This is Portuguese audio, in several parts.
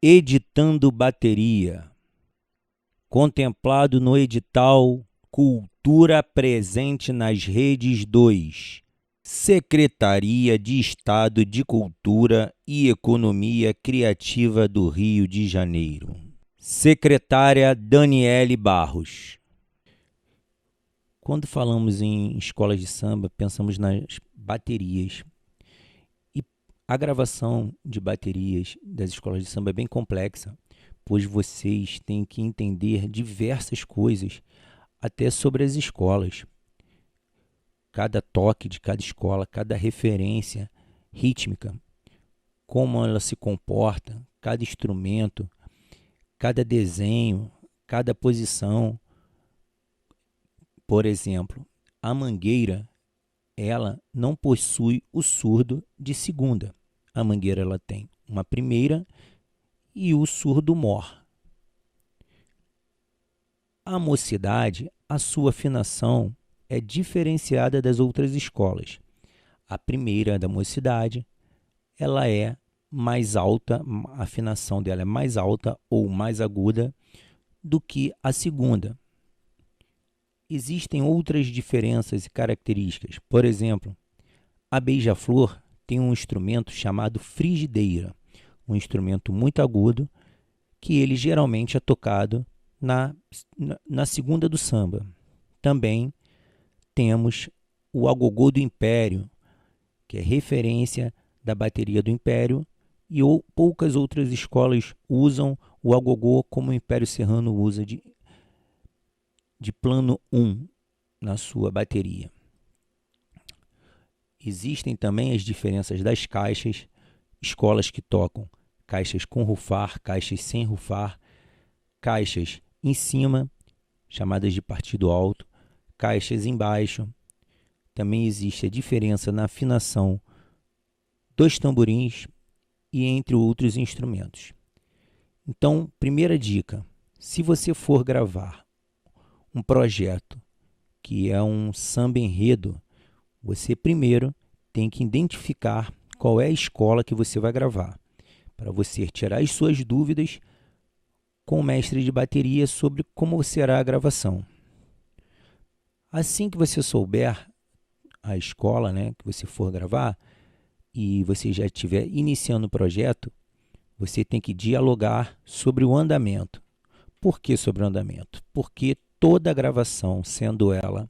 Editando bateria, contemplado no edital Cultura Presente nas Redes 2, Secretaria de Estado de Cultura e Economia Criativa do Rio de Janeiro. Secretária Daniele Barros. Quando falamos em escolas de samba, pensamos nas baterias. E a gravação de baterias das escolas de samba é bem complexa, pois vocês têm que entender diversas coisas, até sobre as escolas. Cada toque de cada escola, cada referência rítmica, como ela se comporta, cada instrumento, cada desenho, cada posição. Por exemplo, a mangueira, ela não possui o surdo de segunda. A mangueira ela tem uma primeira e o surdo mor. A mocidade, a sua afinação é diferenciada das outras escolas. A primeira da mocidade, ela é mais alta, a afinação dela é mais alta ou mais aguda do que a segunda. Existem outras diferenças e características. Por exemplo, a beija-flor tem um instrumento chamado frigideira, um instrumento muito agudo que ele geralmente é tocado na segunda do samba. Também temos o agogô do Império, que é referência da bateria do Império, e poucas outras escolas usam o agogô como o Império Serrano usa de plano 1 na sua bateria. Existem também as diferenças das caixas, escolas que tocam caixas com rufar, caixas sem rufar, caixas em cima, chamadas de partido alto, caixas embaixo. Também existe a diferença na afinação dos tamborins e entre outros instrumentos. Então, primeira dica, se você for gravar um projeto que é um samba enredo, você primeiro tem que identificar qual é a escola que você vai gravar, para você tirar as suas dúvidas com o mestre de bateria sobre como será a gravação. Assim que você souber a escola, que você for gravar, e você já estiver iniciando o projeto, você tem que dialogar sobre o andamento. Por que sobre o andamento? Porque toda gravação, sendo ela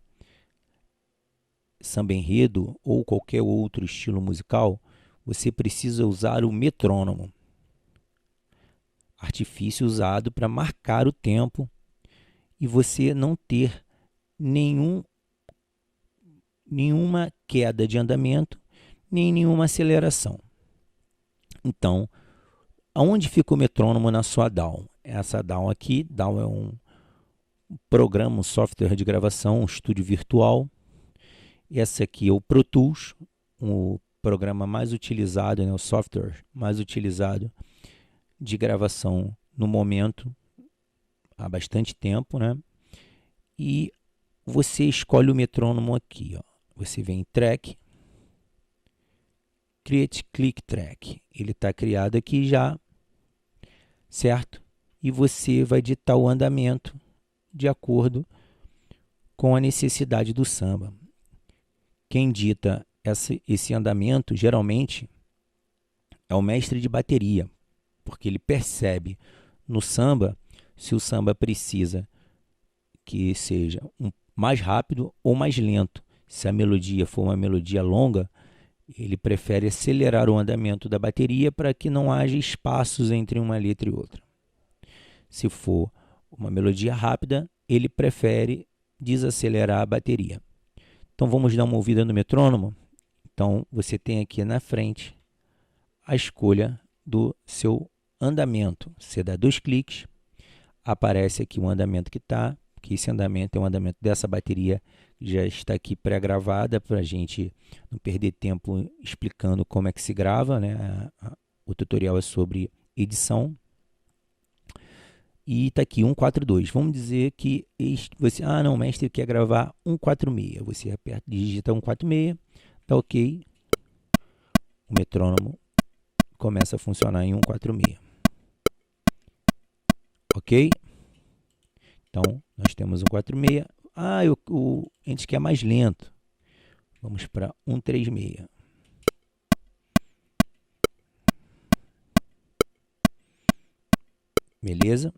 samba enredo ou qualquer outro estilo musical, você precisa usar o metrônomo, artifício usado para marcar o tempo e você não ter nenhuma queda de andamento, nem nenhuma aceleração. Então, aonde fica o metrônomo na sua DAW? Essa DAW aqui, DAW é um programa, um software de gravação, um estúdio virtual. Esse aqui é o Pro Tools, o programa mais utilizado, o software mais utilizado de gravação no momento, há bastante tempo, E você escolhe o metrônomo aqui, Você vem em Track, Create Click Track. Ele está criado aqui já, certo? E você vai ditar o andamento de acordo com a necessidade do samba. Quem dita esse andamento, geralmente, é o mestre de bateria, porque ele percebe no samba se o samba precisa que seja mais rápido ou mais lento. Se a melodia for uma melodia longa, ele prefere acelerar o andamento da bateria para que não haja espaços entre uma letra e outra. Se for uma melodia rápida, ele prefere desacelerar a bateria. Então vamos dar uma ouvida no metrônomo? Então você tem aqui na frente a escolha do seu andamento. Você dá 2 cliques, aparece aqui o andamento que está, que esse andamento é o andamento dessa bateria que já está aqui pré-gravada, para a gente não perder tempo explicando como é que se grava, O tutorial é sobre edição. E está aqui 142. Vamos dizer que você, não, o mestre quer gravar 146. Você aperta, digita 146, dá OK. O metrônomo começa a funcionar em 146. ok? Então, nós temos um 4,6. Ah, a gente quer mais lento. Vamos para 1,36. Beleza?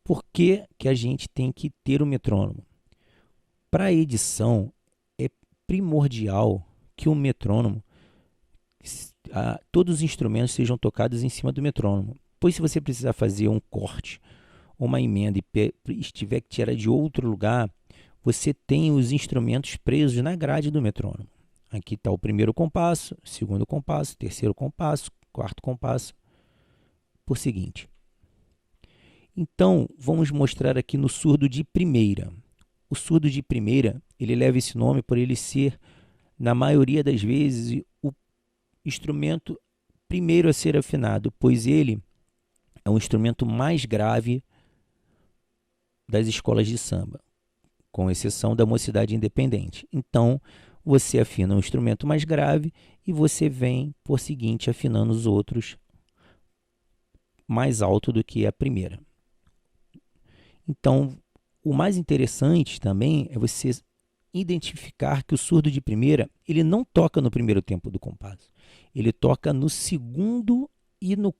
Por que que a gente tem que ter o metrônomo? Para a edição, é primordial que o metrônomo, todos os instrumentos sejam tocados em cima do metrônomo. Pois se você precisar fazer um corte, uma emenda e tiver que tirar de outro lugar, você tem os instrumentos presos na grade do metrônomo. Aqui está o primeiro compasso, segundo compasso, terceiro compasso, quarto compasso, por seguinte. Então, vamos mostrar aqui no surdo de primeira. O surdo de primeira, ele leva esse nome por ele ser, na maioria das vezes, o instrumento primeiro a ser afinado, pois ele é o instrumento mais grave das escolas de samba, com exceção da Mocidade Independente. Então, você afina um instrumento mais grave e você vem, por seguinte, afinando os outros mais alto do que a primeira. Então, o mais interessante também é você identificar que o surdo de primeira, ele não toca no primeiro tempo do compasso. Ele toca no segundo e no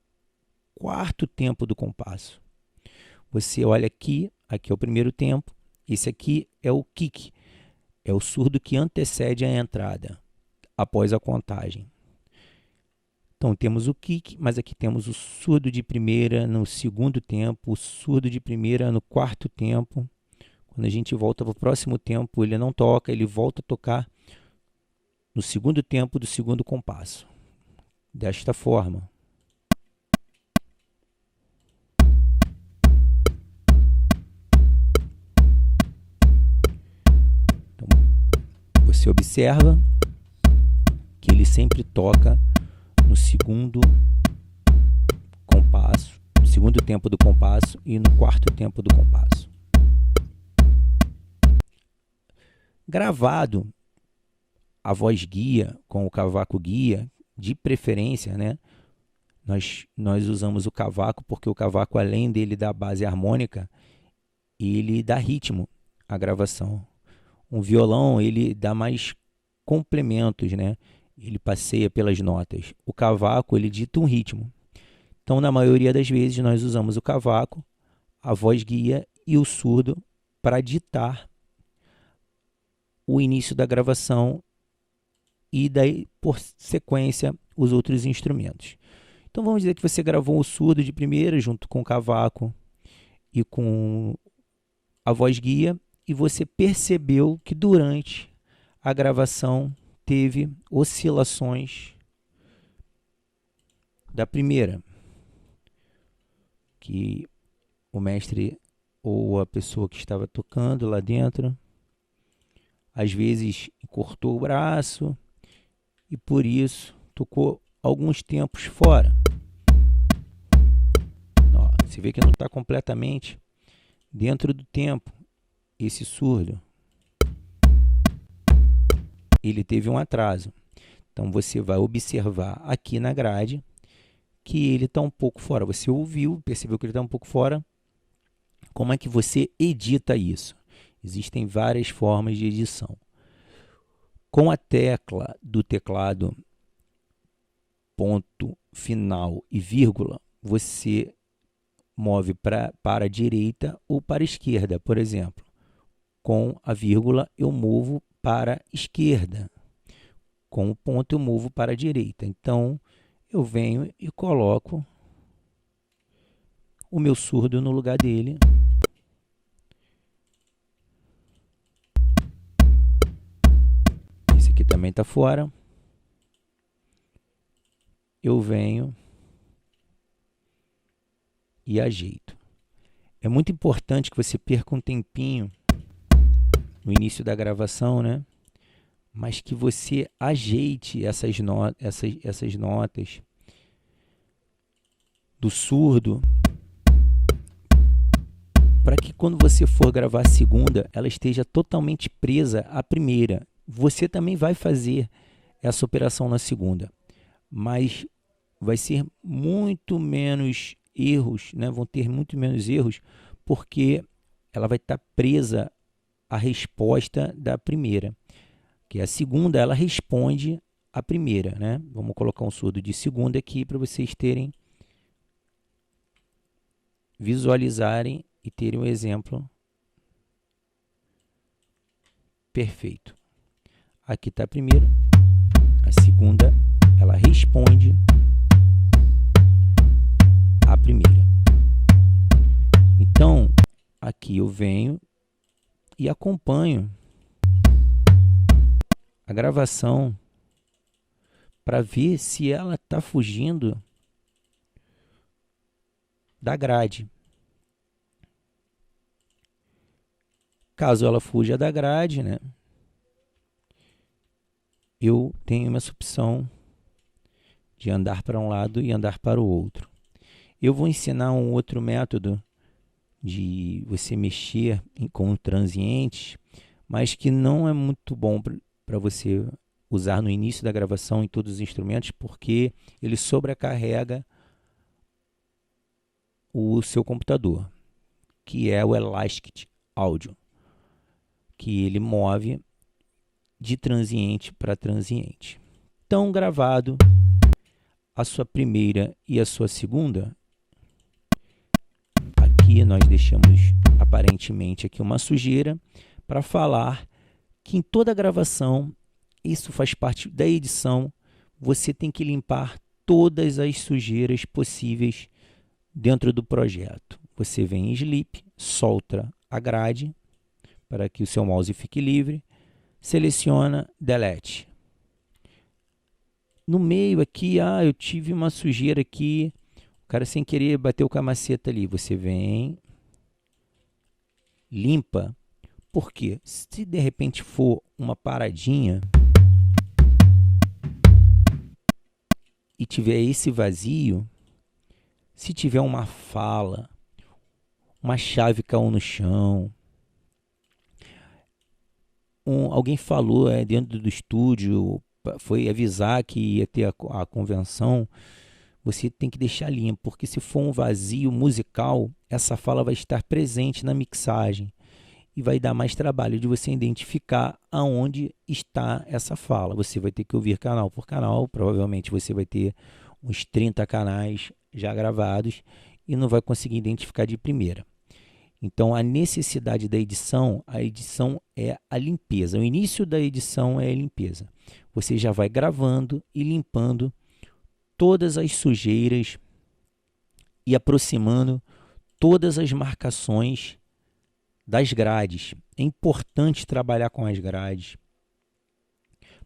quarto tempo do compasso. Você olha aqui, aqui é o primeiro tempo, esse aqui é o kick, é o surdo que antecede a entrada, após a contagem. Então, temos o kick, mas aqui temos o surdo de primeira no segundo tempo, o surdo de primeira no quarto tempo. Quando a gente volta para o próximo tempo, ele não toca, ele volta a tocar no segundo tempo do segundo compasso. Desta forma. Então, você observa que ele sempre toca no segundo compasso, no segundo tempo do compasso e no quarto tempo do compasso. Gravado a voz guia com o cavaco guia, de preferência, né? Nós usamos o cavaco porque o cavaco, além dele dar base harmônica, ele dá ritmo à gravação. Um violão, ele dá mais complementos, né? Ele passeia pelas notas. O cavaco, ele dita um ritmo. Então, na maioria das vezes, nós usamos o cavaco, a voz guia e o surdo para ditar o início da gravação e daí, por sequência, os outros instrumentos. Então, vamos dizer que você gravou o surdo de primeira junto com o cavaco e com a voz guia e você percebeu que durante a gravação teve oscilações da primeira, que o mestre ou a pessoa que estava tocando lá dentro, às vezes cortou o braço e por isso tocou alguns tempos fora. Ó, você vê que não está completamente dentro do tempo. Esse surdo, ele teve um atraso. Então você vai observar aqui na grade que ele está um pouco fora. Você ouviu, percebeu que ele está um pouco fora. Como é que você edita isso? Existem várias formas de edição. Com a tecla do teclado ponto final e vírgula, você move para a direita ou para a esquerda, por exemplo. Com a vírgula, eu movo para a esquerda. Com o ponto, eu movo para a direita. Então, eu venho e coloco o meu surdo no lugar dele. Esse aqui também está fora. Eu venho e ajeito. É muito importante que você perca um tempinho no início da gravação, né? Mas que você ajeite essas notas do surdo para que quando você for gravar a segunda, ela esteja totalmente presa à primeira. Você também vai fazer essa operação na segunda, mas vai ser muito menos erros, né? Vão ter muito menos erros, porque ela vai estar presa à resposta da primeira, que a segunda ela responde à primeira, né? Vamos colocar um surdo de segunda aqui para vocês terem, visualizarem e terem um exemplo perfeito. Aqui está a primeira, a segunda ela responde à primeira. Então, aqui eu venho e acompanho a gravação para ver se ela está fugindo da grade. Caso ela fuja da grade, né, eu tenho essa opção de andar para um lado e andar para o outro. Eu vou ensinar um outro método de você mexer com transientes, mas que não é muito bom para você usar no início da gravação em todos os instrumentos, porque ele sobrecarrega o seu computador, que é o Elastic Audio, que ele move de transiente para transiente. Então, gravado a sua primeira e a sua segunda, aqui nós deixamos aparentemente aqui uma sujeira para falar que em toda gravação, isso faz parte da edição, você tem que limpar todas as sujeiras possíveis dentro do projeto. Você vem em Sleep, solta a grade para que o seu mouse fique livre, seleciona Delete. No meio aqui, eu tive uma sujeira aqui, o cara sem querer bateu com a maceta ali. Você vem, limpa. Por quê? Se de repente for uma paradinha e tiver esse vazio, se tiver uma fala, uma chave caiu no chão, alguém falou dentro do estúdio, foi avisar que ia ter a convenção, você tem que deixar limpo, porque se for um vazio musical, essa fala vai estar presente na mixagem e vai dar mais trabalho de você identificar aonde está essa fala. Você vai ter que ouvir canal por canal, provavelmente você vai ter uns 30 canais já gravados e não vai conseguir identificar de primeira. Então, a necessidade da edição, a edição é a limpeza. O início da edição é a limpeza. Você já vai gravando e limpando todas as sujeiras e aproximando todas as marcações das grades. É importante trabalhar com as grades,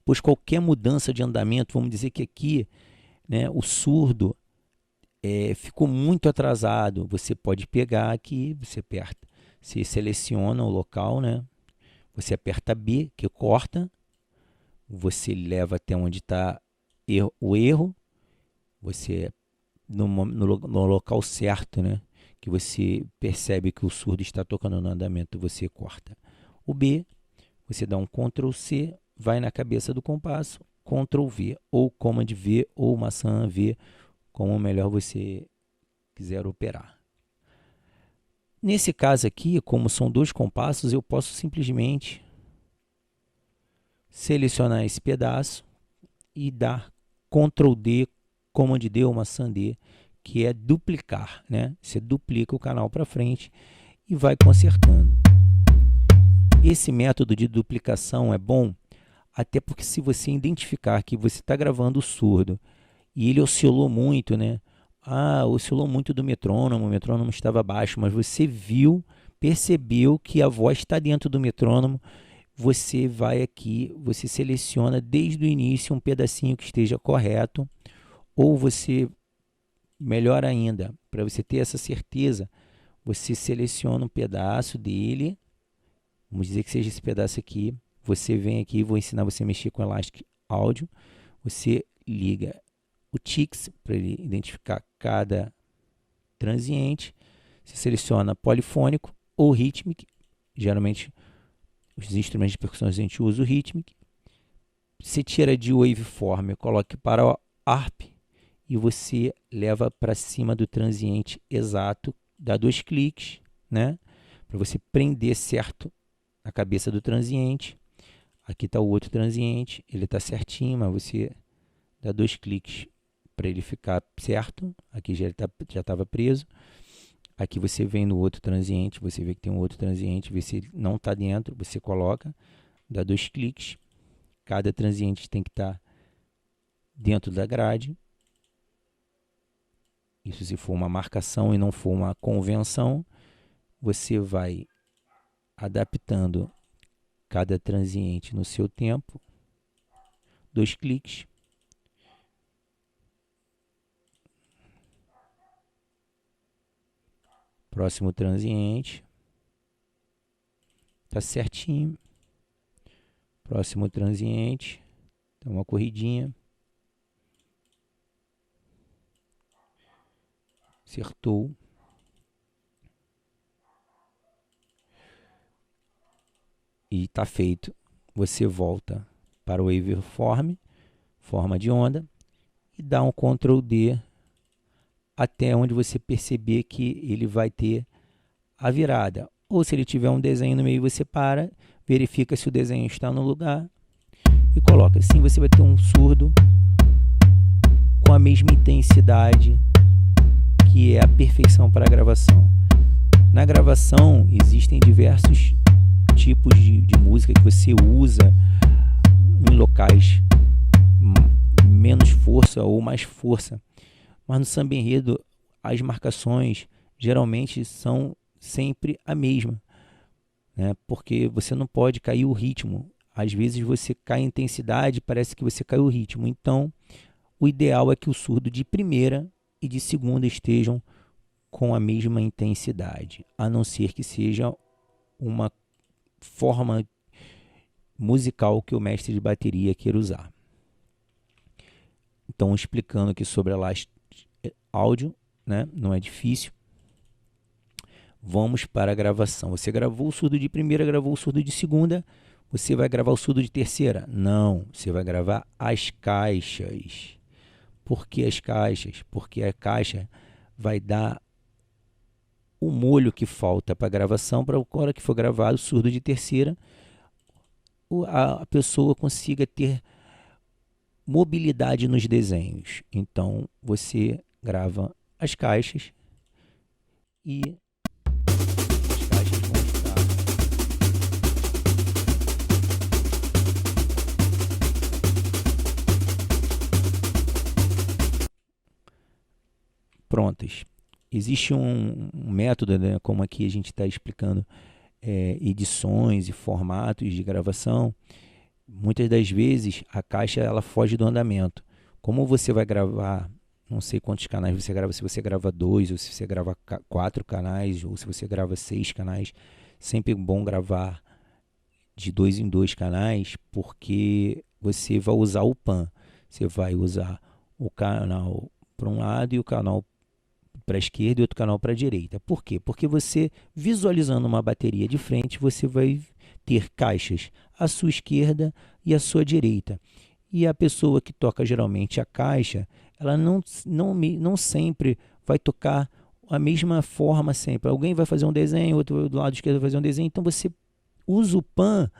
pois qualquer mudança de andamento, vamos dizer que aqui, né, o surdo ficou muito atrasado, você pode pegar aqui, você aperta, você seleciona o local, né? Você aperta B, que corta, você leva até onde está o erro, você no local certo, né? Que você percebe que o surdo está tocando no andamento, você corta. O B, você dá um Ctrl C, vai na cabeça do compasso, Ctrl V, ou Command V, ou maçã V, como melhor você quiser operar. Nesse caso aqui, como são dois compassos, eu posso simplesmente selecionar esse pedaço e dar Ctrl D, Command D ou maçã D, que é duplicar, né? Você duplica o canal para frente e vai consertando. Esse método de duplicação é bom, até porque se você identificar que você está gravando o surdo e ele oscilou muito, né? Oscilou muito do metrônomo, o metrônomo estava baixo, mas você viu, percebeu que a voz está dentro do metrônomo, você vai aqui, você seleciona desde o início um pedacinho que esteja correto, ou você, melhor ainda, para você ter essa certeza, você seleciona um pedaço dele, vamos dizer que seja esse pedaço aqui, você vem aqui, vou ensinar você a mexer com Elastic Audio, você liga o Tix para ele identificar cada transiente, você seleciona polifônico ou rhythmic, geralmente os instrumentos de percussão a gente usa o rhythmic, você tira de waveform, coloque para o ARP e você leva para cima do transiente exato, dá 2 cliques, né? Para você prender certo a cabeça do transiente. Aqui está o outro transiente, ele está certinho, mas você dá 2 cliques para ele ficar certo. Aqui já estava preso. Aqui você vem no outro transiente, você vê que tem um outro transiente, vê se ele não está dentro, você coloca, dá 2 cliques. Cada transiente tem que estar dentro da grade. Isso se for uma marcação e não for uma convenção, você vai adaptando cada transiente no seu tempo. 2 cliques. Próximo transiente. Tá certinho. Próximo transiente. Dá uma corridinha. Acertou. E está feito. Você volta para o waveform, forma de onda, e dá um Ctrl D até onde você perceber que ele vai ter a virada. Ou se ele tiver um desenho no meio, você para, verifica se o desenho está no lugar e coloca. Assim você vai ter um surdo com a mesma intensidade, que é a perfeição para a gravação. Na gravação existem diversos tipos de música que você usa em locais menos força ou mais força, mas no samba enredo as marcações geralmente são sempre a mesma, né? Porque você não pode cair o ritmo. Às vezes você cai a intensidade, parece que você caiu o ritmo. Então, o ideal é que o surdo de primeira e de segunda estejam com a mesma intensidade, a não ser que seja uma forma musical que o mestre de bateria queira usar. Então, explicando aqui sobre a Last Audio, né? Não é difícil. Vamos para a gravação. Você gravou o surdo de primeira, gravou o surdo de segunda. Você vai gravar o surdo de terceira? Não, você vai gravar as caixas. Por que as caixas? Porque a caixa vai dar o molho que falta para a gravação, para a hora que for gravado o surdo de terceira, a pessoa consiga ter mobilidade nos desenhos. Então, você grava as caixas e as caixas vão estar prontas. Existe um método, né, como aqui a gente está explicando, edições e formatos de gravação. Muitas das vezes a caixa ela foge do andamento. Como você vai gravar, não sei quantos canais você grava, se você grava 2, ou se você grava 4 canais, ou se você grava 6 canais, sempre é bom gravar de 2 em 2 canais, porque você vai usar o pan. Você vai usar o canal para um lado e o canal para a esquerda e outro canal para a direita. Por quê? Porque você, visualizando uma bateria de frente, você vai ter caixas à sua esquerda e à sua direita. E a pessoa que toca geralmente a caixa, ela não sempre vai tocar a mesma forma sempre. Alguém vai fazer um desenho, outro do lado esquerdo vai fazer um desenho. Então você usa o pan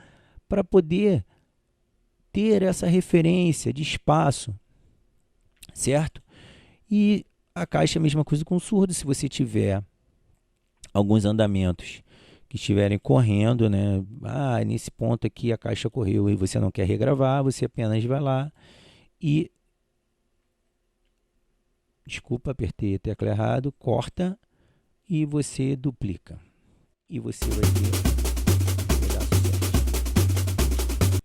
para poder ter essa referência de espaço, certo? E a caixa é a mesma coisa com o surdo. Se você tiver alguns andamentos que estiverem correndo, né? Nesse ponto aqui a caixa correu e você não quer regravar, você apenas vai lá e... Desculpa, apertei a tecla errado, corta e você duplica. E você vai ter um pedaço certo.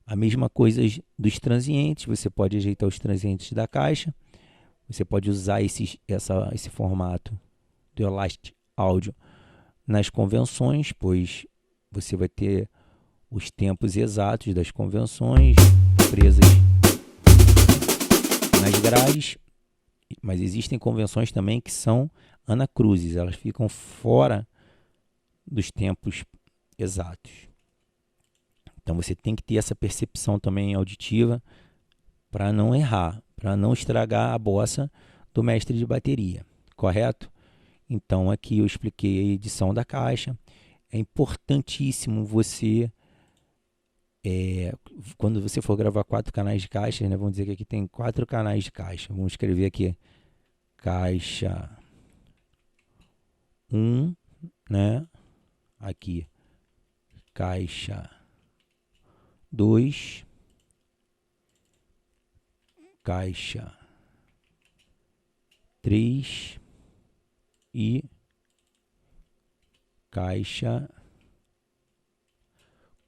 A mesma coisa dos transientes, você pode ajeitar os transientes da caixa. Você pode usar esse formato do Last Audio nas convenções, pois você vai ter os tempos exatos das convenções presas nas grades, mas existem convenções também que são anacruzes, elas ficam fora dos tempos exatos. Então você tem que ter essa percepção também auditiva para não errar, para não estragar a bossa do mestre de bateria, correto? Então aqui eu expliquei a edição da caixa. É importantíssimo você, quando você for gravar 4 canais de caixa, né, vamos dizer que aqui tem 4 canais de caixa. Vamos escrever aqui caixa 1, né? Aqui caixa 2, caixa 3 e caixa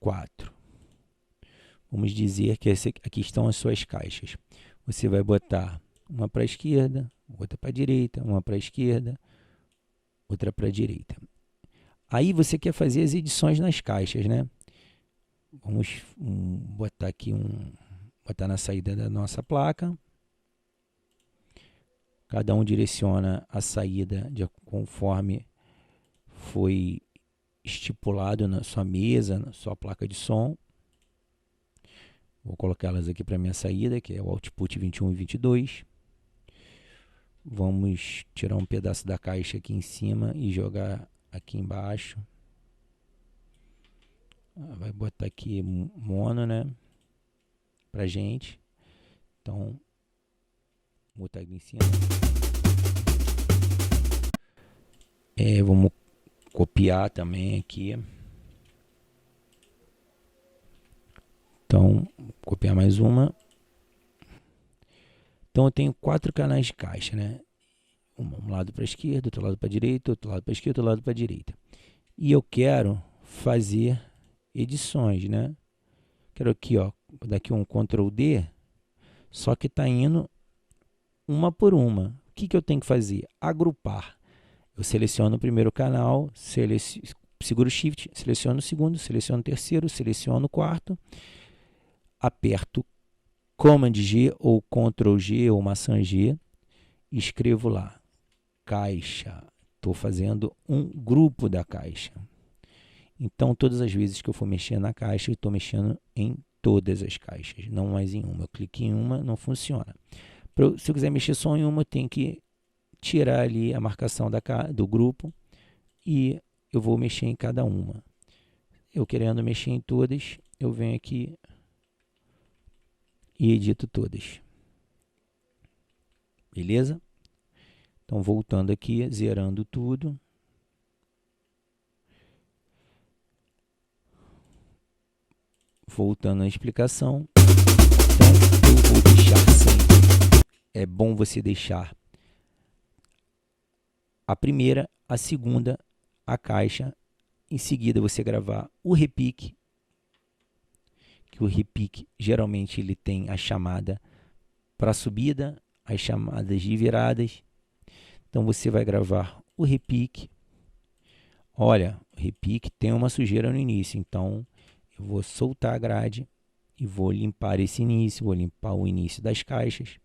4. Vamos dizer que aqui estão as suas caixas. Você vai botar uma para a esquerda, outra para a direita, uma para a esquerda, outra para a direita. Aí você quer fazer as edições nas caixas, né? Vamos botar aqui botar na saída da nossa placa. Cada um direciona a saída conforme foi estipulado na sua mesa, na sua placa de som. Vou colocá-las aqui para minha saída, que é o output 21 e 22. Vamos tirar um pedaço da caixa aqui em cima e jogar aqui embaixo. Vai botar aqui mono, né? Pra gente. Então, vou botar aqui em cima. Vamos copiar também aqui. Então, vou copiar mais uma. Então, eu tenho 4 canais de caixa, né? Um lado para a esquerda, outro lado para a direita, outro lado para a esquerda, outro lado para a direita. E eu quero fazer edições, né? Quero aqui, ó, daqui um Ctrl D, só que está indo uma por uma. O que eu tenho que fazer? Agrupar. Eu seleciono o primeiro canal, seguro Shift, seleciono o segundo, seleciono o terceiro, seleciono o quarto, aperto Command G ou Ctrl G ou maçã G, e escrevo lá, caixa. Estou fazendo um grupo da caixa. Então, todas as vezes que eu for mexer na caixa, eu estou mexendo em todas as caixas, não mais em uma. Eu clico em uma, não funciona. Se eu quiser mexer só em uma, eu tenho que tirar ali a marcação do grupo e eu vou mexer em cada uma. Eu querendo mexer em todas, eu venho aqui e edito todas. Beleza? Então, voltando aqui, zerando tudo. Voltando à explicação. Então, eu vou deixar sempre. É bom você deixar a primeira, a segunda, a caixa. Em seguida, você gravar o repique. Que o repique, geralmente, ele tem a chamada para subida, as chamadas de viradas. Então, você vai gravar o repique. Olha, o repique tem uma sujeira no início, então eu vou soltar a grade e vou limpar esse início, vou limpar o início das caixas,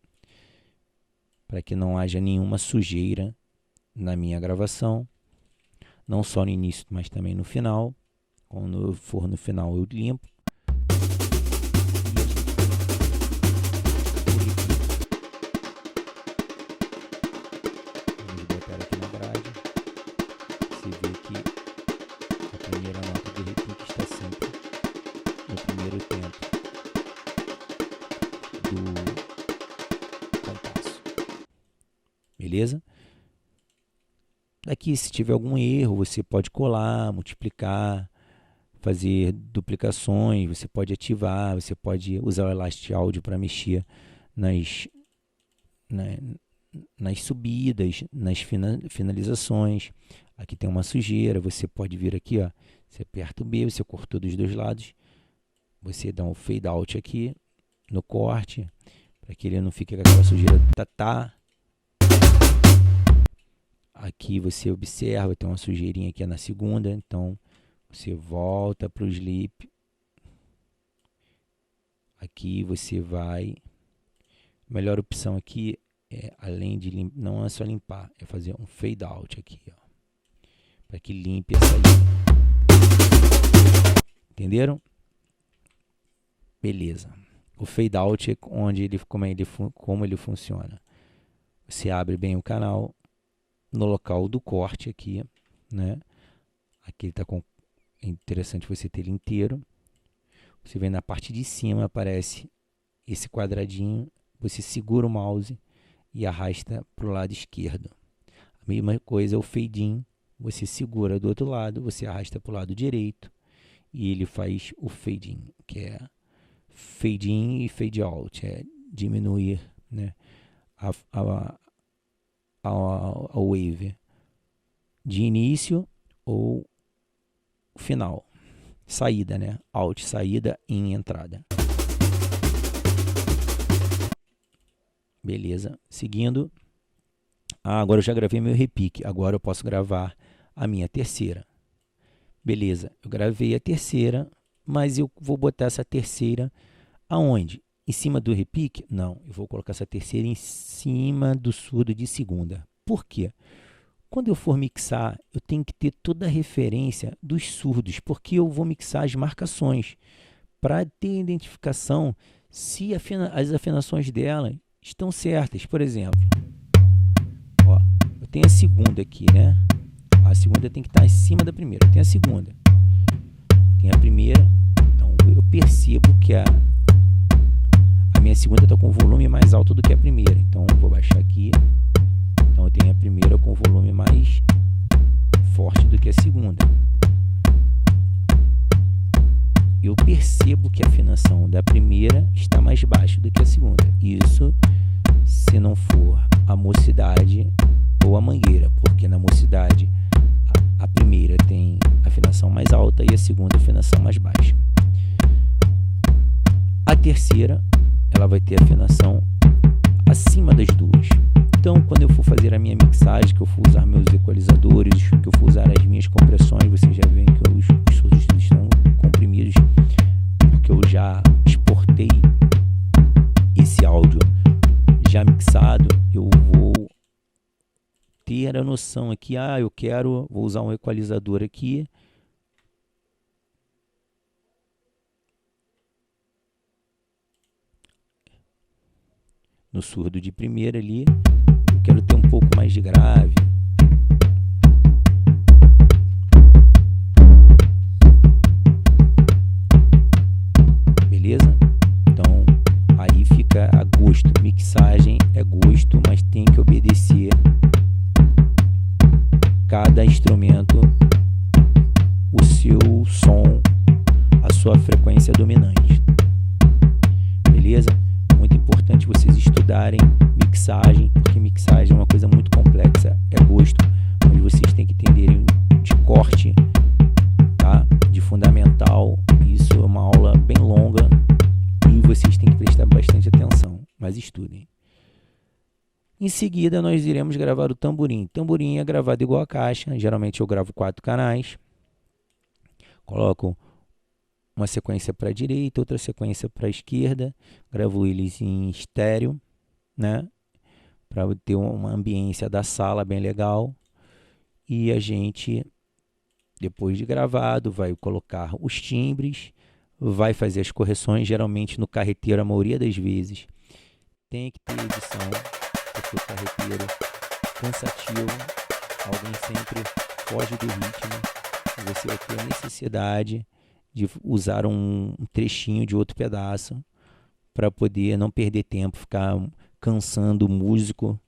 para que não haja nenhuma sujeira na minha gravação, não só no início, mas também no final. Quando eu for no final, eu limpo. Vamos botar aqui na grade. Você vê que a primeira nota do repique está sempre no primeiro tempo do compasso. Beleza? Aqui, se tiver algum erro, você pode colar, multiplicar, fazer duplicações, você pode ativar, você pode usar o Elastic Audio para mexer nas subidas, nas finalizações. Aqui tem uma sujeira, você pode vir aqui, ó, você aperta o B, você cortou dos dois lados, você dá um fade out aqui no corte, para que ele não fique com aquela sujeira Aqui você observa, tem uma sujeirinha aqui na segunda, então você volta para o sleep. Aqui você vai. A melhor opção aqui é, além de limpar, não é só limpar, é fazer um fade out aqui, ó, para que limpe essa linha. Entenderam? Beleza. O fade out é como ele funciona. Você abre bem o canal no local do corte aqui, né? Aqui ele tá com, é interessante você ter ele inteiro. Você vem na parte de cima, aparece esse quadradinho, você segura o mouse e arrasta para o lado esquerdo. A mesma coisa é o fade in, você segura do outro lado, você arrasta para o lado direito e ele faz o fade in, que é fade in e fade out, é diminuir, né, a wave de início ou final. Saída, né? Out, saída, in, entrada. Beleza. Seguindo. Agora eu já gravei meu repique. Agora eu posso gravar a minha terceira. Beleza. Eu gravei a terceira, mas eu vou botar essa terceira aonde? Em cima do repique? Não. Eu vou colocar essa terceira em cima do surdo de segunda. Por quê? Quando eu for mixar, eu tenho que ter toda a referência dos surdos, porque eu vou mixar as marcações para ter identificação se as afinações dela estão certas. Por exemplo, ó, eu tenho a segunda aqui, né? A segunda tem que estar em cima da primeira. Eu tenho a segunda, tem a primeira, então eu percebo que a minha segunda está com o volume mais alto do que a primeira. Então eu vou baixar aqui. Então eu tenho a primeira com volume mais forte do que a segunda. Eu percebo que a afinação da primeira está mais baixa do que a segunda. Isso se não for a mocidade ou a mangueira, porque na mocidade a primeira tem afinação mais alta e a segunda afinação mais baixa. A terceira, ela vai ter afinação acima das duas. Então, quando eu for fazer a minha mixagem, que eu for usar meus equalizadores, que eu for usar as minhas compressões, vocês já veem que os surdos estão comprimidos, porque eu já exportei esse áudio já mixado. Eu vou ter a noção aqui, vou usar um equalizador aqui. No surdo de primeira ali, eu quero ter um pouco mais de grave. Beleza? Então, aí fica a gosto. Mixagem é gosto, mas tem que obedecer cada instrumento, o seu som, a sua frequência dominante. Beleza? Muito importante vocês estudarem mixagem, porque mixagem é uma coisa muito complexa, é gosto, mas vocês têm que entenderem de corte, tá? De fundamental. Isso é uma aula bem longa e vocês têm que prestar bastante atenção, mas estudem. Em seguida nós iremos gravar o tamborim. Tamborim é gravado igual a caixa, geralmente eu gravo 4 canais, coloco uma sequência para a direita, outra sequência para a esquerda, gravo eles em estéreo, né? Para ter uma ambiência da sala bem legal. E a gente, depois de gravado, vai colocar os timbres, vai fazer as correções. Geralmente no carreteiro, a maioria das vezes, tem que ter edição, porque o carreteiro cansativo, alguém sempre foge do ritmo, e você vai ter a necessidade de usar um trechinho de outro pedaço para poder não perder tempo, ficar cansando o músico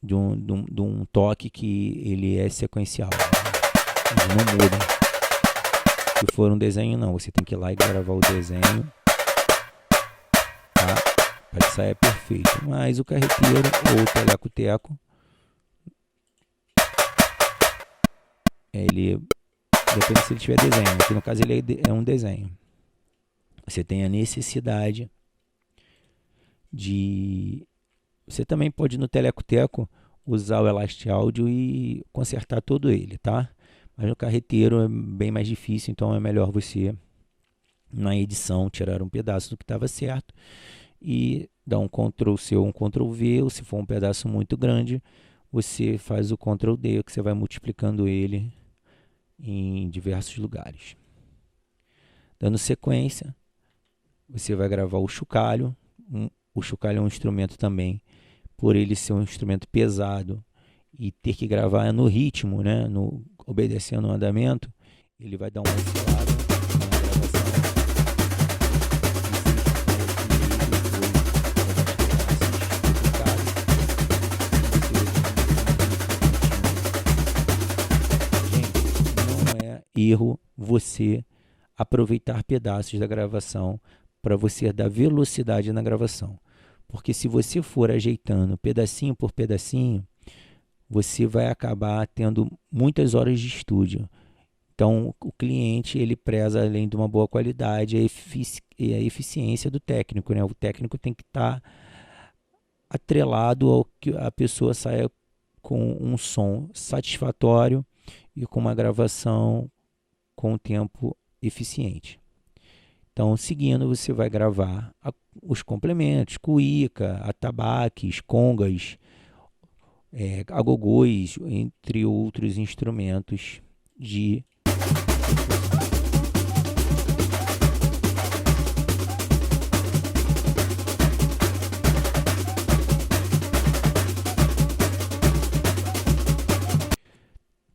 de um toque que ele é sequencial, né? Eles não mudam. Se for um desenho, não, você tem que ir lá e gravar o desenho, tá? Para que saia perfeito. Mas o carreteiro ou o teleco-teco, ele depende se ele tiver desenho. Aqui no caso ele é um desenho. Você tem a necessidade de... Você também pode no teleco-teco usar o Elast Audio e consertar todo ele, tá? Mas no carreteiro é bem mais difícil, então é melhor você, na edição, tirar um pedaço do que estava certo e dar um Ctrl+C ou um Ctrl+V, ou se for um pedaço muito grande, você faz o Ctrl+D, que você vai multiplicando ele em diversos lugares. Dando sequência, você vai gravar o chocalho. O chocalho é um instrumento também, por ele ser um instrumento pesado e ter que gravar no ritmo, né, obedecendo o andamento, ele vai dar uma oscilada na gravação. Gente, não é erro você aproveitar pedaços da gravação para você dar velocidade na gravação. Porque se você for ajeitando pedacinho por pedacinho, você vai acabar tendo muitas horas de estúdio. Então, o cliente, ele preza, além de uma boa qualidade, a eficiência do técnico, né? O técnico tem que estar atrelado ao que a pessoa saia com um som satisfatório e com uma gravação com tempo eficiente. Então, seguindo, você vai gravar os complementos, cuíca, atabaques, congas, agogôs, entre outros instrumentos de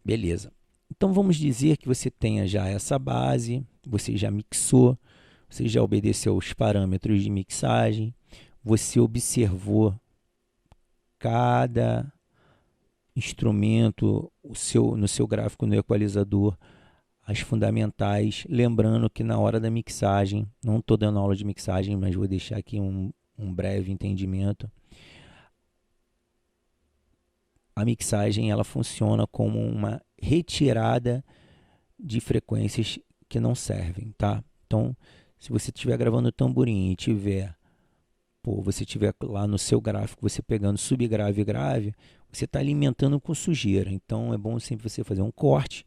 beleza. Então vamos dizer que você tenha já essa base, você já mixou, você já obedeceu os parâmetros de mixagem, você observou cada instrumento no seu gráfico no equalizador, as fundamentais, lembrando que na hora da mixagem, não estou dando aula de mixagem, mas vou deixar aqui um breve entendimento. A mixagem ela funciona como uma retirada de frequências que não servem, tá? Então, se você estiver gravando tamborim e você tiver lá no seu gráfico, você pegando subgrave e grave, você está alimentando com sujeira. Então, é bom sempre você fazer um corte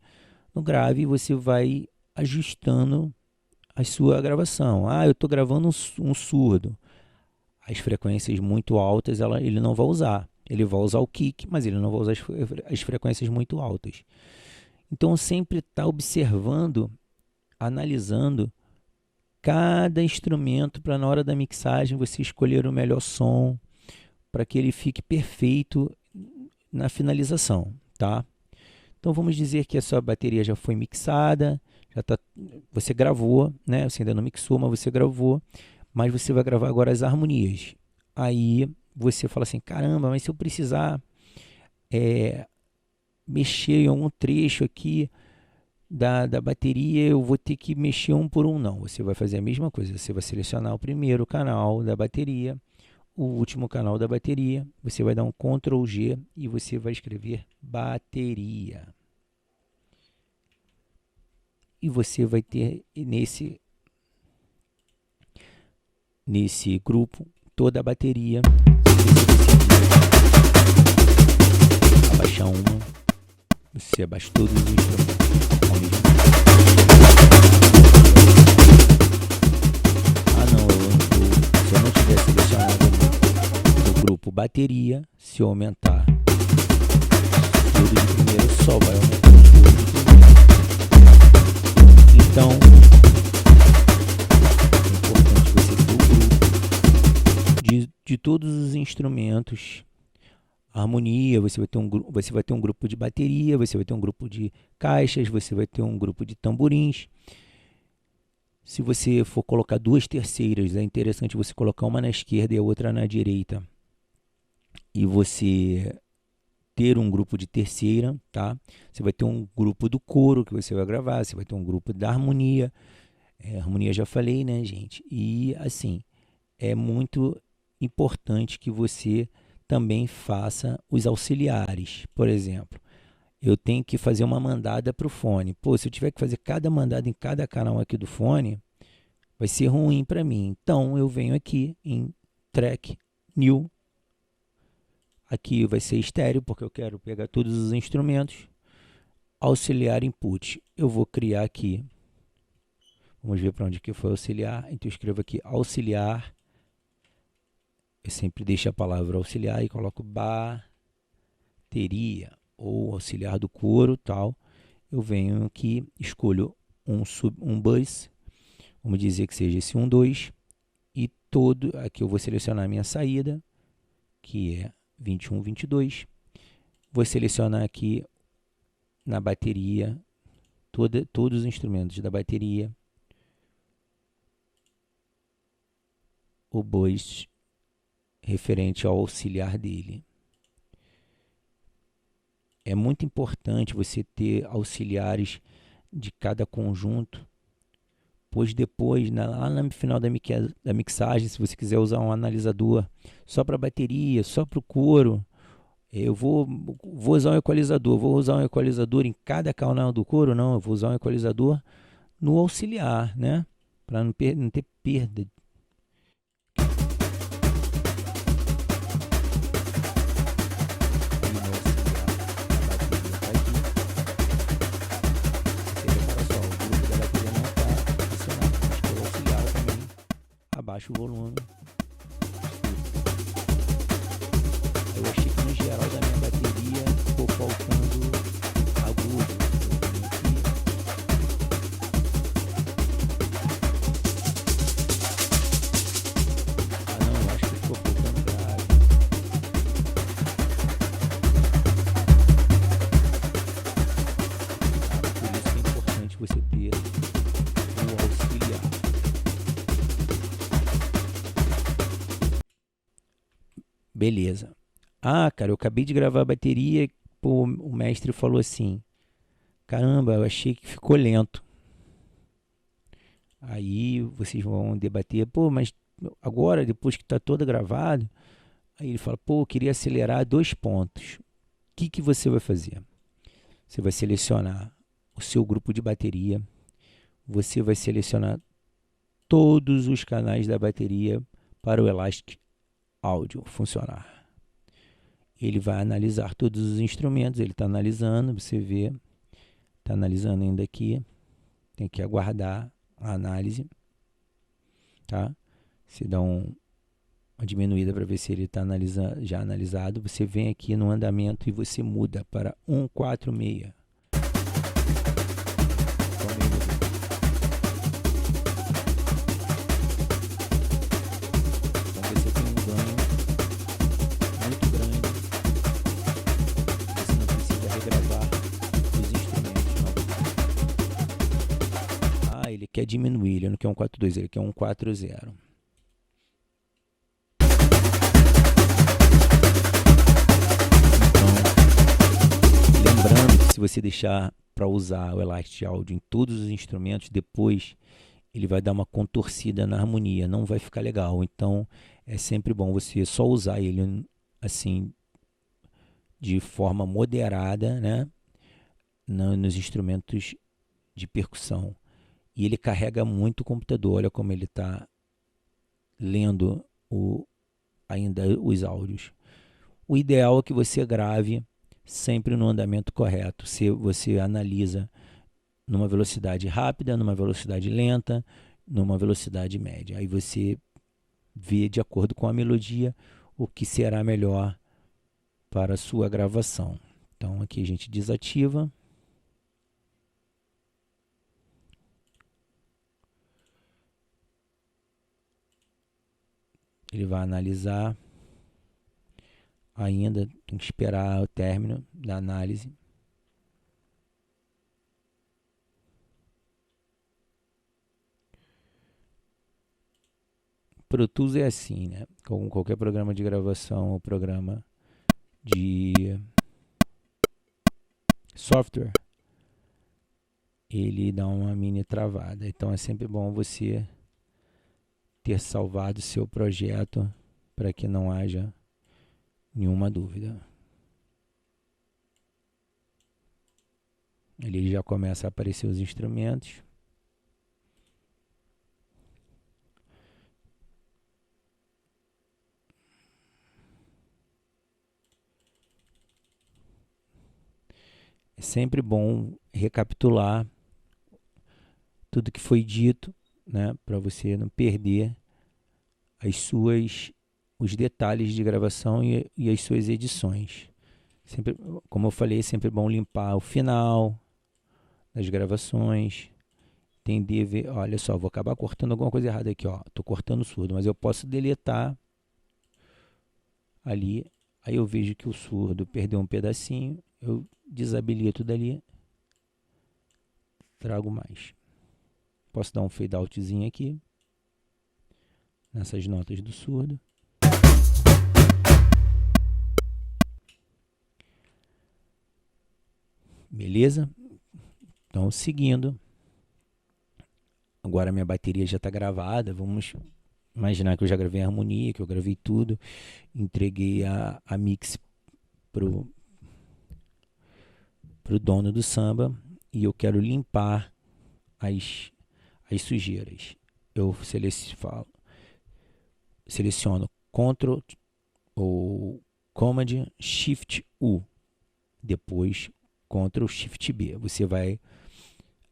no grave e você vai ajustando a sua gravação. Eu estou gravando um surdo. As frequências muito altas ele não vai usar. Ele vai usar o kick, mas ele não vai usar as frequências muito altas. Então, sempre está observando, analisando cada instrumento para na hora da mixagem você escolher o melhor som para que ele fique perfeito na finalização, tá? Então vamos dizer que a sua bateria já foi mixada, você gravou, né? Você ainda não mixou, mas você gravou, mas você vai gravar agora as harmonias. Aí você fala assim, caramba, mas se eu precisar mexer em algum trecho aqui da bateria, eu vou ter que mexer um por um. Não, você vai fazer a mesma coisa, você vai selecionar o primeiro canal da bateria, o último canal da bateria, você vai dar um Ctrl G e você vai escrever bateria. E você vai ter nesse grupo toda a bateria. Se você abaixar uma, você abaixa todos os instrumentos ao mesmo tempo. Se eu não tiver selecionado no grupo bateria, se eu aumentar tudo de primeiro, só vai aumentar tudo de primeiro. Então, é importante você ter o grupo de todos os instrumentos. Harmonia, você vai ter um grupo de bateria, você vai ter um grupo de caixas, você vai ter um grupo de tamborins. Se você for colocar duas terceiras, é interessante você colocar uma na esquerda e a outra na direita. E você ter um grupo de terceira, tá? Você vai ter um grupo do coro que você vai gravar, você vai ter um grupo da harmonia. Harmonia já falei, né, gente? E assim, é muito importante que você também faça os auxiliares. Por exemplo, eu tenho que fazer uma mandada para o fone. Se eu tiver que fazer cada mandada em cada canal aqui do fone, vai ser ruim para mim. Então, eu venho aqui em Track, New. Aqui vai ser estéreo, porque eu quero pegar todos os instrumentos. Auxiliar Input. Eu vou criar aqui. Vamos ver para onde que foi auxiliar. Então, eu escrevo aqui auxiliar. Eu sempre deixo a palavra auxiliar e coloco bateria ou auxiliar do coro, tal. Eu venho aqui, escolho um bus, vamos dizer que seja esse 1, 2, aqui eu vou selecionar a minha saída, que é 21, 22. Vou selecionar aqui na bateria, todos os instrumentos da bateria, o bus referente ao auxiliar dele. É muito importante você ter auxiliares de cada conjunto, pois depois, lá no final da mixagem, se você quiser usar um analisador só para bateria, só para o coro, eu vou usar um equalizador. Vou usar um equalizador em cada canal do coro? Não, eu vou usar um equalizador no auxiliar, né? Para não ter perda. Abaixa o volume. Eu achei que no geral da minha bateria ficou faltando agudo. Ah não, eu acho que ficou faltando grave. Por isso que é importante você ter o auxiliar. Beleza. Ah, cara, eu acabei de gravar a bateria, pô, o mestre falou assim, caramba, eu achei que ficou lento. Aí vocês vão debater, pô, mas agora, depois que está todo gravado, aí ele fala, pô, eu queria acelerar 2 pontos. O que você vai fazer? Você vai selecionar o seu grupo de bateria, você vai selecionar todos os canais da bateria para o Elastic Audio funcionar. Ele vai analisar todos os instrumentos, ele está analisando, você vê, está analisando ainda aqui, tem que aguardar a análise, tá? Você dá uma diminuída para ver se ele está já analisado, você vem aqui no andamento e você muda para 146. Ele quer diminuir, ele não quer 142, ele quer 140. Então, lembrando que se você deixar para usar o Elastic Audio em todos os instrumentos, depois ele vai dar uma contorcida na harmonia, não vai ficar legal. Então, é sempre bom você só usar ele assim, de forma moderada, né, nos instrumentos de percussão. E ele carrega muito o computador. Olha como ele está lendo ainda os áudios. O ideal é que você grave sempre no andamento correto. Se você analisa numa velocidade rápida, numa velocidade lenta, numa velocidade média. Aí você vê de acordo com a melodia o que será melhor para a sua gravação. Então aqui a gente desativa. Ele vai analisar. Ainda tem que esperar o término da análise. Pro Tools é assim, né? Com qualquer programa de gravação ou programa de software, ele dá uma mini travada. Então é sempre bom você ter salvado seu projeto para que não haja nenhuma dúvida. Ali já começa a aparecer os instrumentos. É sempre bom recapitular tudo que foi dito, né, para você não perder os detalhes de gravação e as suas edições. Sempre, como eu falei, é sempre bom limpar o final das gravações, tem DV, olha só, vou acabar cortando alguma coisa errada aqui, ó. Tô cortando surdo, mas eu posso deletar ali. Aí eu vejo que o surdo perdeu um pedacinho, eu desabilito dali, trago mais. Posso dar um fade outzinho aqui, nessas notas do surdo. Beleza? Então, seguindo. Agora minha bateria já está gravada. Vamos imaginar que eu já gravei a harmonia, que eu gravei tudo. Entreguei a mix pro dono do samba. E eu quero limpar as sujeiras. Eu seleciono Ctrl ou Command Shift U. Depois Ctrl Shift B. Você vai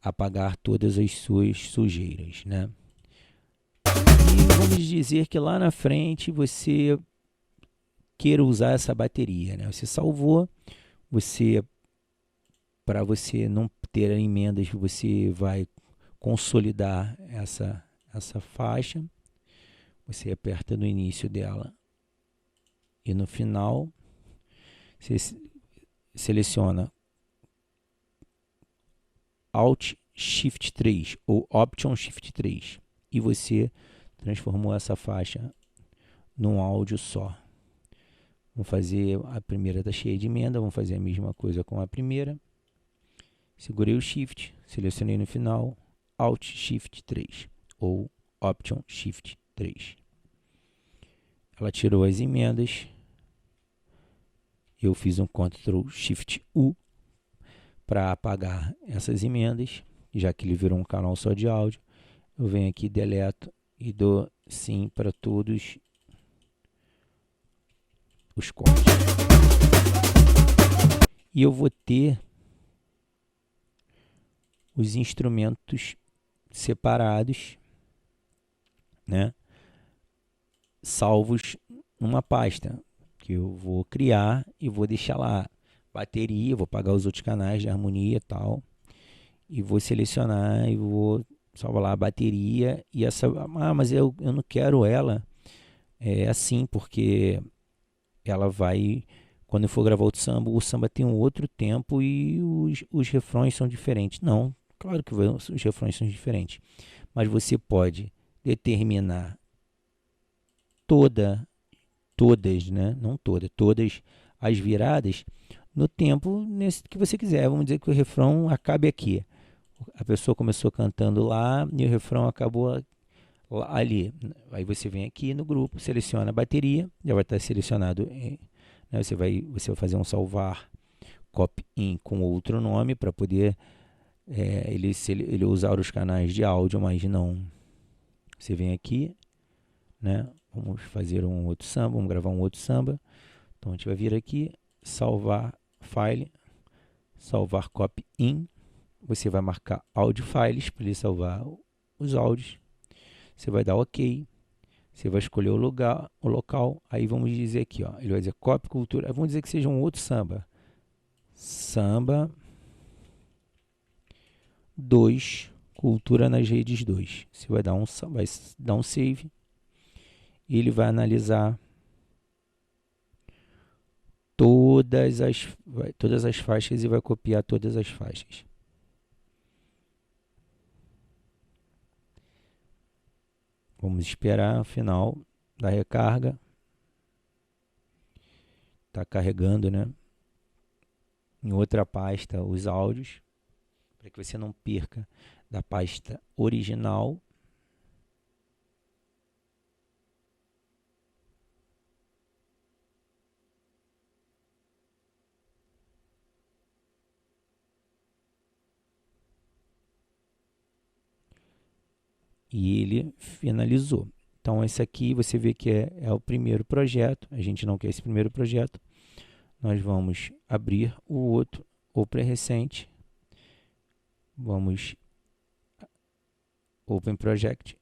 apagar todas as suas sujeiras, né? E vamos dizer que lá na frente você queira usar essa bateria, né? Você salvou, para você não ter emendas, você vai consolidar essa faixa. Você aperta no início dela e no final você seleciona Alt Shift 3 ou Option Shift 3 e você transformou essa faixa num áudio só. Vamos fazer, a primeira está cheia de emenda, vamos fazer a mesma coisa com a primeira. Segurei o Shift, selecionei no final, Alt Shift 3 ou Option Shift 3. Ela tirou as emendas. Eu fiz um Ctrl Shift U para apagar essas emendas, já que ele virou um canal só de áudio. Eu venho aqui, deleto e dou sim para todos os cortes. E eu vou ter os instrumentos separados, né, salvos numa pasta que eu vou criar e vou deixar lá bateria, vou pagar os outros canais de harmonia e tal, e vou selecionar e vou salvar lá a bateria e essa, mas eu não quero ela assim, porque ela vai, quando eu for gravar outro samba, o samba tem um outro tempo e os refrões são diferentes. Não, claro que os refrões são diferentes, mas você pode determinar todas, né? Não todas as viradas no tempo nesse que você quiser. Vamos dizer que o refrão acabe aqui. A pessoa começou cantando lá e o refrão acabou ali. Aí você vem aqui no grupo, seleciona a bateria, já vai estar selecionado. Né? Você vai fazer um salvar copy in com outro nome para poder ele usar os canais de áudio, mas não. Você vem aqui, né? Vamos fazer um outro samba, vamos gravar um outro samba. Então a gente vai vir aqui, salvar file, salvar copy in. Você vai marcar audio files para ele salvar os áudios. Você vai dar OK. Você vai escolher o lugar, o local. Aí vamos dizer aqui, ó, ele vai dizer copy cultura. Aí vamos dizer que seja um outro samba. Samba 2, cultura nas redes 2. Você vai dar um save. E ele vai analisar todas as faixas e vai copiar todas as faixas. Vamos esperar o final da recarga. Está carregando, né? Em outra pasta os áudios, para que você não perca da pasta original. E ele finalizou. Então esse aqui você vê que é o primeiro projeto. A gente não quer esse primeiro projeto. Nós vamos abrir o outro, o pré-recente. Vamos Open Project.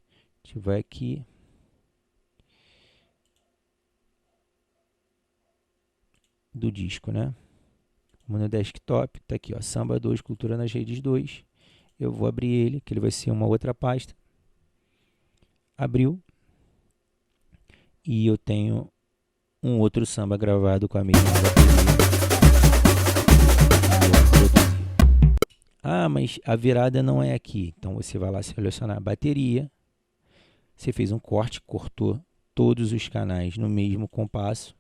A gente vai aqui. Do disco, né? Vamos no desktop. Tá aqui, ó. Samba 2, Cultura nas Redes 2. Eu vou abrir ele, que ele vai ser uma outra pasta. Abriu. E eu tenho um outro samba gravado com a mesma bateria. Ah, mas a virada não é aqui. Então você vai lá selecionar a bateria. Você fez um corte, cortou todos os canais no mesmo compasso.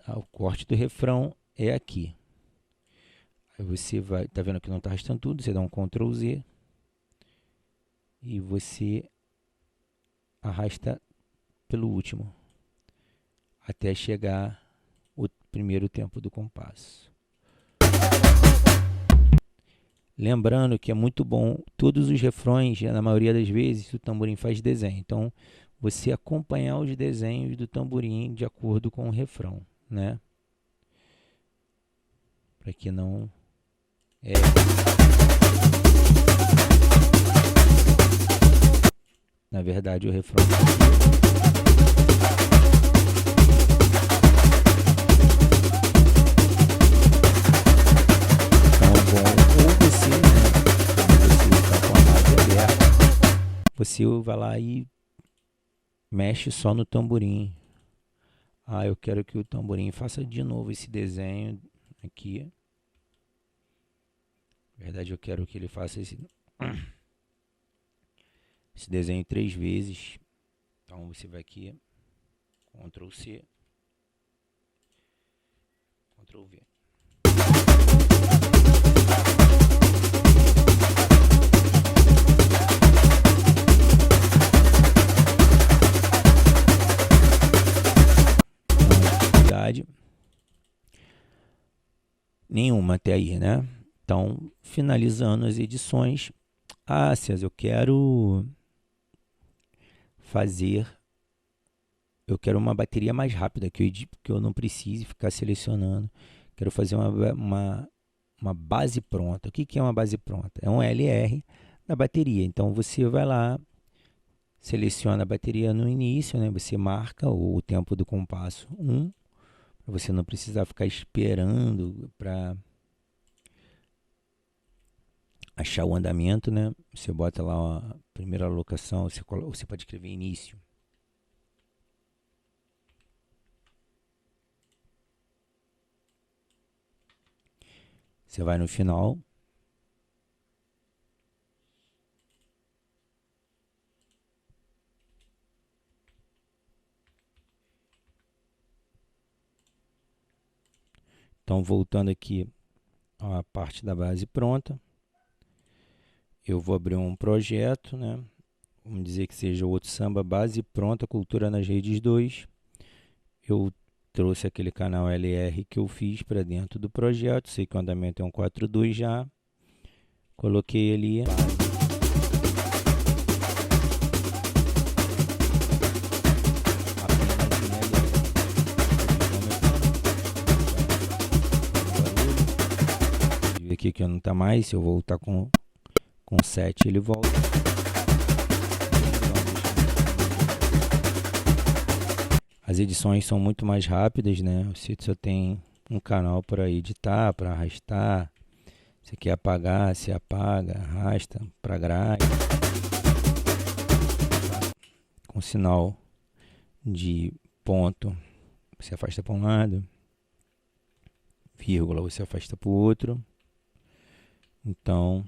O corte do refrão é aqui. Aí você vai, tá vendo que não está arrastando tudo, você dá um Ctrl Z e você arrasta pelo último até chegar o primeiro tempo do compasso. Lembrando que é muito bom, todos os refrões, na maioria das vezes, o tamborim faz desenho. Então, você acompanhar os desenhos do tamborim de acordo com o refrão, né? Para que não na verdade, o refrão você vai lá e mexe só no tamborim. Ah, eu quero que o tamborim faça de novo esse desenho aqui. Na verdade, eu quero que ele faça esse desenho 3 vezes. Então, você vai aqui, Ctrl C, Ctrl V. Nenhuma até aí, né? Então, finalizando as edições. Ah, César, eu quero uma bateria mais rápida, que eu não precise ficar selecionando. Quero fazer uma base pronta. O que é uma base pronta? É um LR na bateria. Então, você vai lá, seleciona a bateria no início, né? Você marca o tempo do compasso 1, para você não precisar ficar esperando para achar o andamento, né? Você bota lá a primeira alocação, você pode escrever início. Você vai no final. Então, voltando aqui à parte da base pronta, eu vou abrir um projeto, né? Vamos dizer que seja o outro samba, base pronta, cultura nas redes 2. Eu trouxe aquele canal LR que eu fiz para dentro do projeto, sei que o andamento é um 4.2 já. Coloquei ali. Aqui que não está mais, se eu voltar com 7 ele volta. As edições são muito mais rápidas, né? Você só tem um canal para editar, para arrastar. Você quer apagar, se apaga, arrasta para grade. Com sinal de ponto, você afasta para um lado. Vírgula, você afasta para o outro. Então,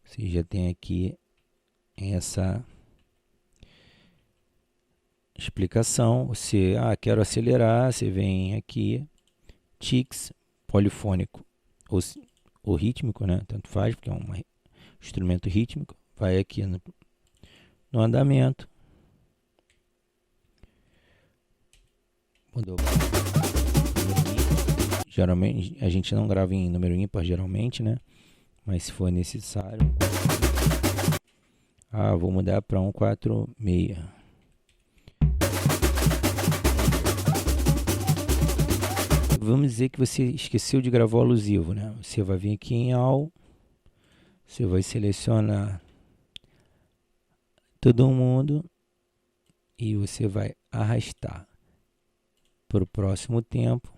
você já tem aqui essa explicação. Você, quero acelerar, você vem aqui, tics, polifônico ou rítmico, né? Tanto faz, porque é um instrumento rítmico. Vai aqui no andamento. Mudou. Geralmente, a gente não grava em número ímpar, geralmente, né? Mas se for necessário... vou mudar para 146. Vamos dizer que você esqueceu de gravar o alusivo, né? Você vai vir aqui em AL, você vai selecionar todo mundo e você vai arrastar para o próximo tempo.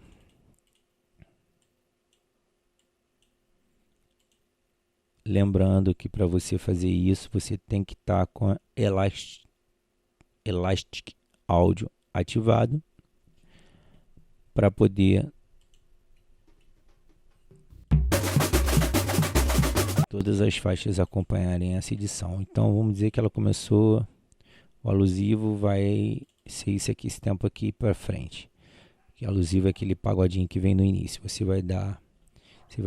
lembrando que para você fazer isso, você tem que estar com a Elastic Audio ativado para poder todas as faixas acompanharem essa edição. Então vamos dizer que ela começou, o alusivo vai ser isso aqui, esse tempo aqui para frente. Que alusivo é aquele pagodinho que vem no início. Você vai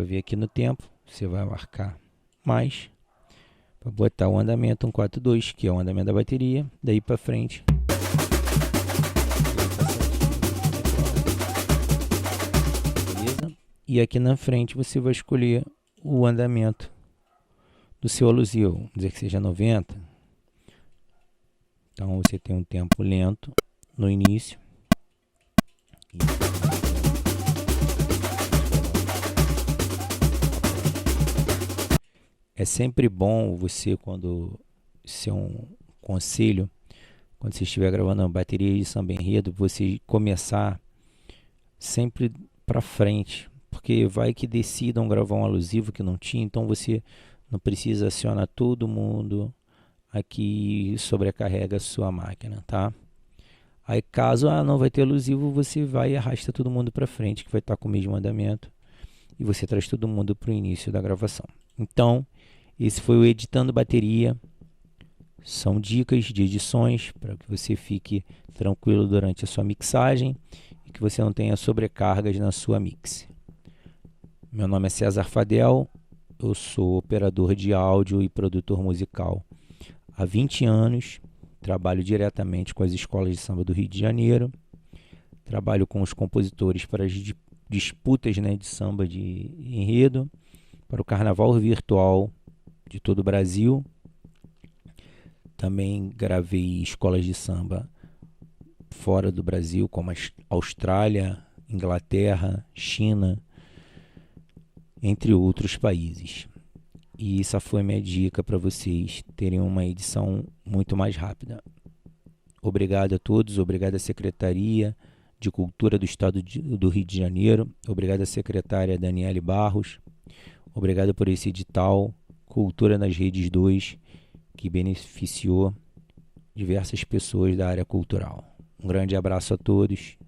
ver aqui no tempo, você vai marcar mais para botar o andamento 142, que é o andamento da bateria, daí para frente. Beleza? E aqui na frente você vai escolher o andamento do seu alusivo, vamos dizer que seja 90. Então você tem um tempo lento no início. É sempre bom você, isso é um conselho, quando você estiver gravando uma bateria de samba enredo, você começar sempre para frente, porque vai que decidam gravar um alusivo que não tinha, então você não precisa acionar todo mundo aqui e sobrecarrega a sua máquina, tá? Aí caso não vai ter alusivo, você vai e arrasta todo mundo para frente, que vai estar com o mesmo andamento, e você traz todo mundo para o início da gravação. Então, esse foi o Editando Bateria. São dicas de edições para que você fique tranquilo durante a sua mixagem e que você não tenha sobrecargas na sua mix. Meu nome é César Fadel, eu sou operador de áudio e produtor musical há 20 anos. Trabalho diretamente com as escolas de samba do Rio de Janeiro. Trabalho com os compositores para as disputas, né, de samba de enredo, para o carnaval virtual de todo o Brasil. Também gravei escolas de samba fora do Brasil, como a Austrália, Inglaterra, China, entre outros países. E essa foi minha dica para vocês terem uma edição muito mais rápida. Obrigado a todos, obrigado à Secretaria de Cultura do Estado do Rio de Janeiro, obrigado à secretária Daniele Barros, obrigado por esse edital Cultura nas Redes 2, que beneficiou diversas pessoas da área cultural. Um grande abraço a todos